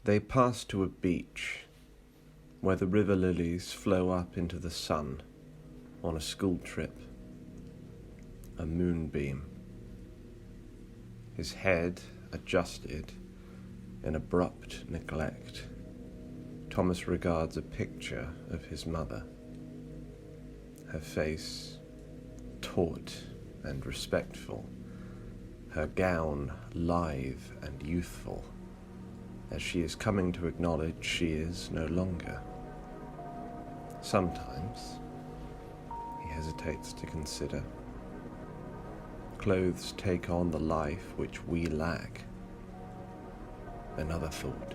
They pass to a beach where the river lilies flow up into the sun on a school trip. A moonbeam. His head adjusted in abrupt neglect. Thomas regards a picture of his mother. Her face taut and respectful, her gown lithe and youthful, as she is coming to acknowledge she is no longer. Sometimes, he hesitates to consider, clothes take on the life which we lack. Another thought.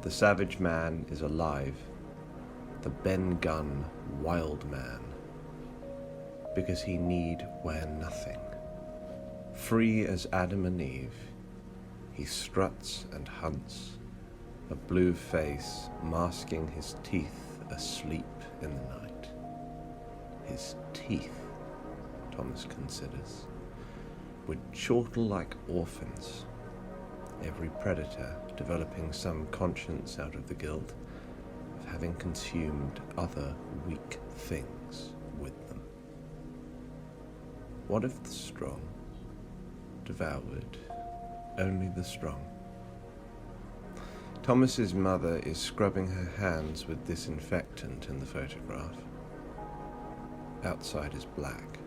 The savage man is alive, the Ben Gunn wild man, because he need wear nothing. Free as Adam and Eve, he struts and hunts, a blue face masking his teeth asleep in the night. His teeth, Thomas considers, would chortle like orphans, every predator developing some conscience out of the guilt of having consumed other weak things with them. What if the strong devoured only the strong? Thomas's mother is scrubbing her hands with disinfectant in the photograph. Outside is black.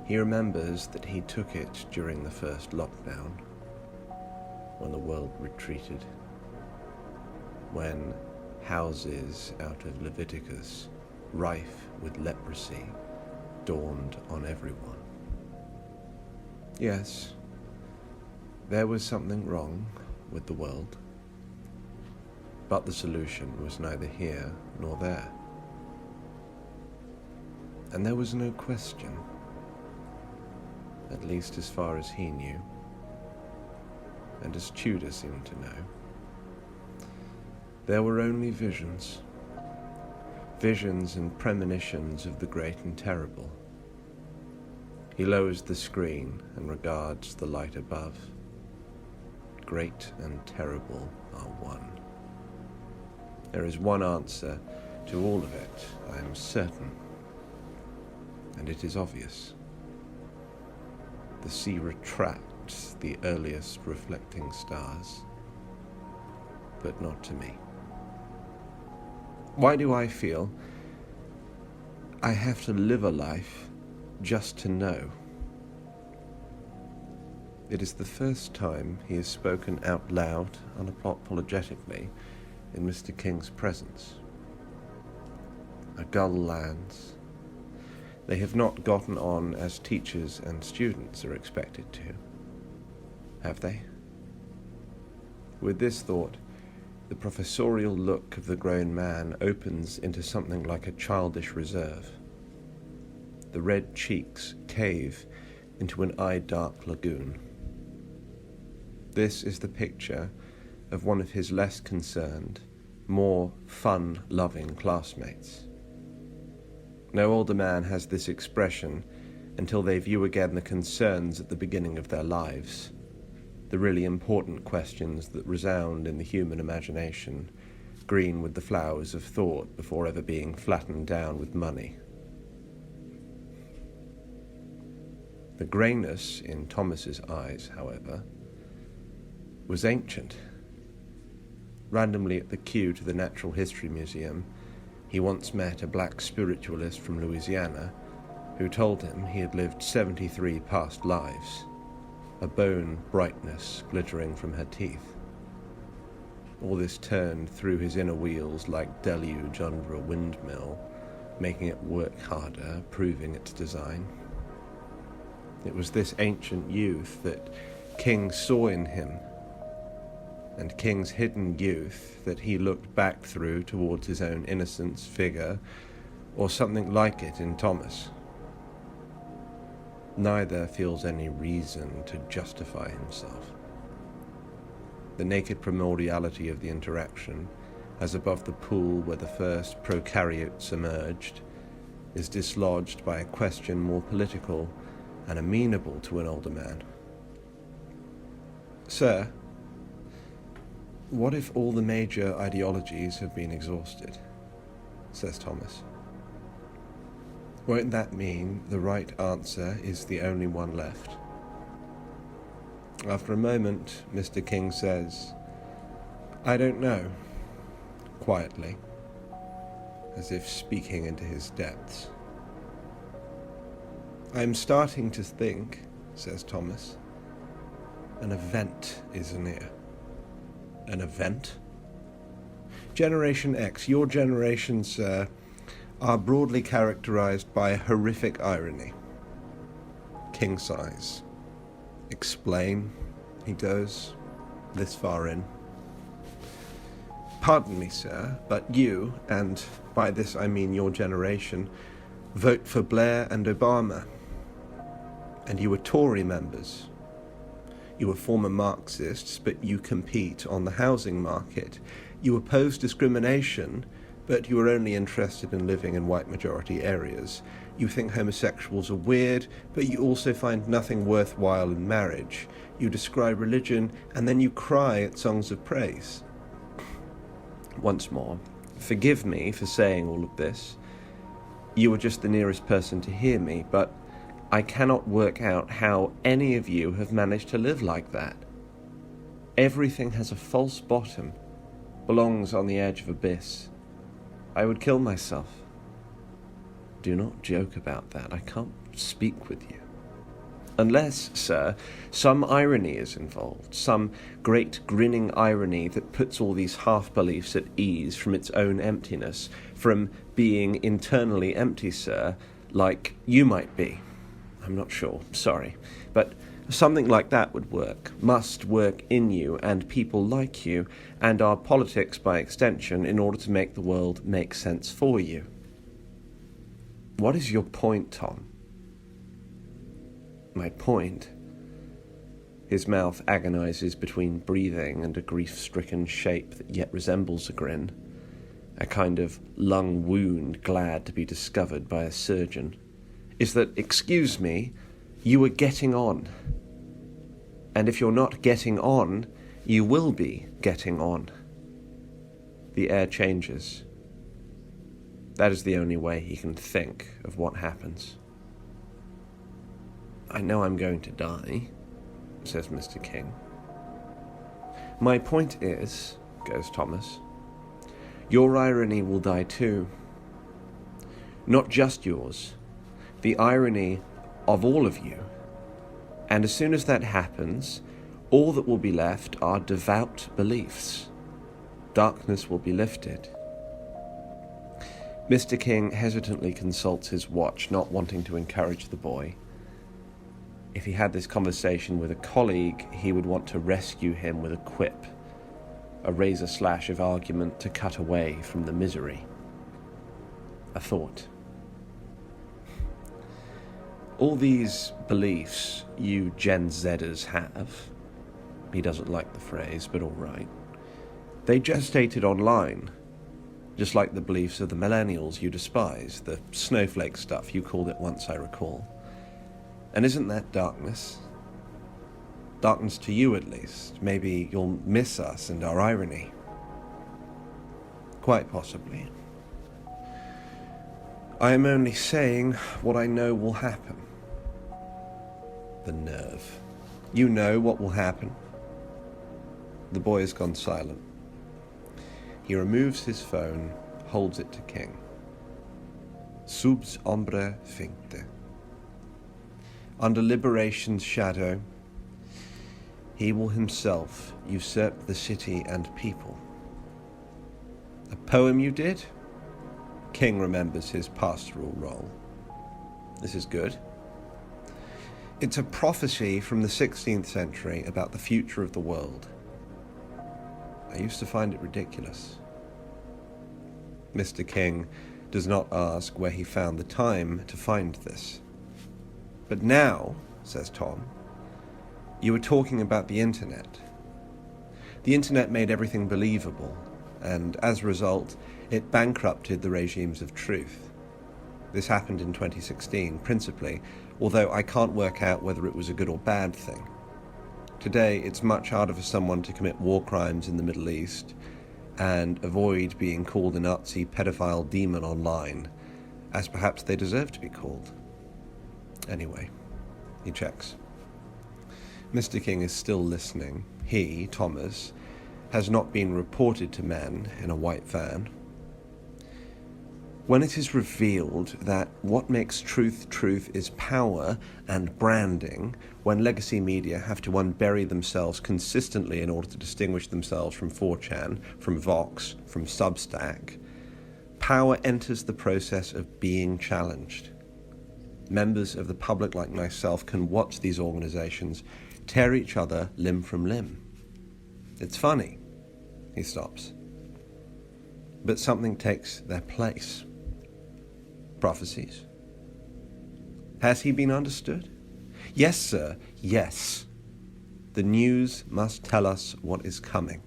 He remembers that he took it during the first lockdown, when the world retreated, when houses out of Leviticus, rife with leprosy, dawned on everyone. Yes, there was something wrong with the world, but the solution was neither here nor there. And there was no question, at least as far as he knew, and as Tudor seemed to know. There were only visions, visions and premonitions of the great and terrible. He lowers the screen and regards the light above. Great and terrible are one. There is one answer to all of it, I am certain, and it is obvious. The sea retracts the earliest reflecting stars, but not to me. Why do I feel I have to live a life just to know? It is the first time he has spoken out loud, unapologetically, in Mr. King's presence. A gull lands. They have not gotten on as teachers and students are expected to, have they? With this thought, the professorial look of the grown man opens into something like a childish reserve. The red cheeks cave into an eye-dark lagoon. This is the picture of one of his less concerned, more fun-loving classmates. No older man has this expression until they view again the concerns at the beginning of their lives, the really important questions that resound in the human imagination, green with the flowers of thought before ever being flattened down with money. The greyness in Thomas's eyes, however, was ancient. Randomly at the queue to the Natural History Museum, he once met a black spiritualist from Louisiana who told him he had lived 73 past lives, a bone brightness glittering from her teeth. All this turned through his inner wheels like deluge under a windmill, making it work harder, proving its design. It was this ancient youth that King saw in him, and King's hidden youth that he looked back through towards his own innocence, figure, or something like it in Thomas. Neither feels any reason to justify himself. The naked primordiality of the interaction, as above the pool where the first prokaryotes emerged, is dislodged by a question more political and amenable to an older man. "Sir," What if all the major ideologies have been exhausted? Says Thomas. Won't that mean the right answer is the only one left? After a moment, Mr. King says, I don't know, quietly, as if speaking into his depths. I'm starting to think, says Thomas, an event is near. An event? Generation X, your generation, sir, are broadly characterized by horrific irony. King sighs. Explain, he goes, this far in. Pardon me, sir, but you, and by this I mean your generation, vote for Blair and Obama. And you were Tory members. You were former Marxists, but you compete on the housing market. You oppose discrimination, but you are only interested in living in white-majority areas. You think homosexuals are weird, but you also find nothing worthwhile in marriage. You describe religion, and then you cry at songs of praise. Once more, forgive me for saying all of this. You are just the nearest person to hear me, but I cannot work out how any of you have managed to live like that. Everything has a false bottom, belongs on the edge of abyss. I would kill myself. Do not joke about that. I can't speak with you. Unless, sir, some irony is involved, some great grinning irony that puts all these half-beliefs at ease from its own emptiness, from being internally empty, sir, like you might be. I'm not sure, sorry. But something like that would work, must work in you and people like you, and our politics by extension, in order to make the world make sense for you. What is your point, Tom? My point? His mouth agonizes between breathing and a grief-stricken shape that yet resembles a grin, a kind of lung wound glad to be discovered by a surgeon, is that, excuse me, you are getting on. And if you're not getting on, you will be getting on. The air changes. That is the only way he can think of what happens. I know I'm going to die, says Mr. King. My point is, goes Thomas, your irony will die too. Not just yours, the irony of all of you. And as soon as that happens, all that will be left are devout beliefs. Darkness will be lifted. Mr. King hesitantly consults his watch, not wanting to encourage the boy. If he had this conversation with a colleague, he would want to rescue him with a quip, a razor slash of argument to cut away from the misery. A thought. All these beliefs you Gen Zers have, he doesn't like the phrase, but all right, they gestated online, just like the beliefs of the millennials you despise, the snowflake stuff you called it once, I recall. And isn't that darkness? Darkness to you, at least. Maybe you'll miss us and our irony. Quite possibly. I am only saying what I know will happen. The nerve. You know what will happen. The boy has gone silent. He removes his phone, holds it to King. Subs ombre fincte. Under liberation's shadow, he will himself usurp the city and people. A poem you did? King remembers his pastoral role. This is good. It's a prophecy from the 16th century about the future of the world. I used to find it ridiculous. Mr. King does not ask where he found the time to find this. But now, says Tom, you were talking about the internet. The internet made everything believable, and as a result, it bankrupted the regimes of truth. This happened in 2016, principally, although I can't work out whether it was a good or bad thing. Today, it's much harder for someone to commit war crimes in the Middle East and avoid being called a Nazi pedophile demon online, as perhaps they deserve to be called. Anyway, he checks. Mr. King is still listening. He, Thomas, has not been reported to men in a white van. When it is revealed that what makes truth truth is power and branding, when legacy media have to unbury themselves consistently in order to distinguish themselves from 4chan, from Vox, from Substack, power enters the process of being challenged. Members of the public like myself can watch these organizations tear each other limb from limb. It's funny. He stops. But something takes their place. Prophecies. Has he been understood? Yes, sir, yes. The news must tell us what is coming.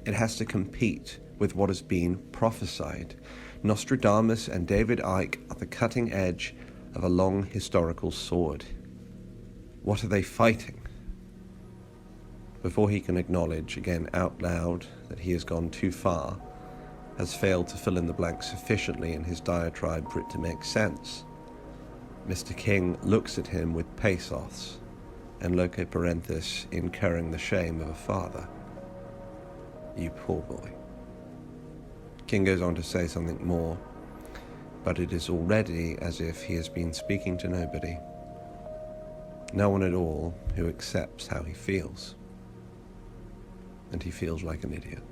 It has to compete with what has been prophesied. Nostradamus and David Icke are the cutting edge of a long historical sword. What are they fighting? Before he can acknowledge again out loud that he has gone too far, has failed to fill in the blanks sufficiently in his diatribe for it to make sense, Mr. King looks at him with pathos and loque parenthis, incurring the shame of a father. You poor boy. King goes on to say something more, but it is already as if he has been speaking to nobody. No one at all who accepts how he feels. And he feels like an idiot.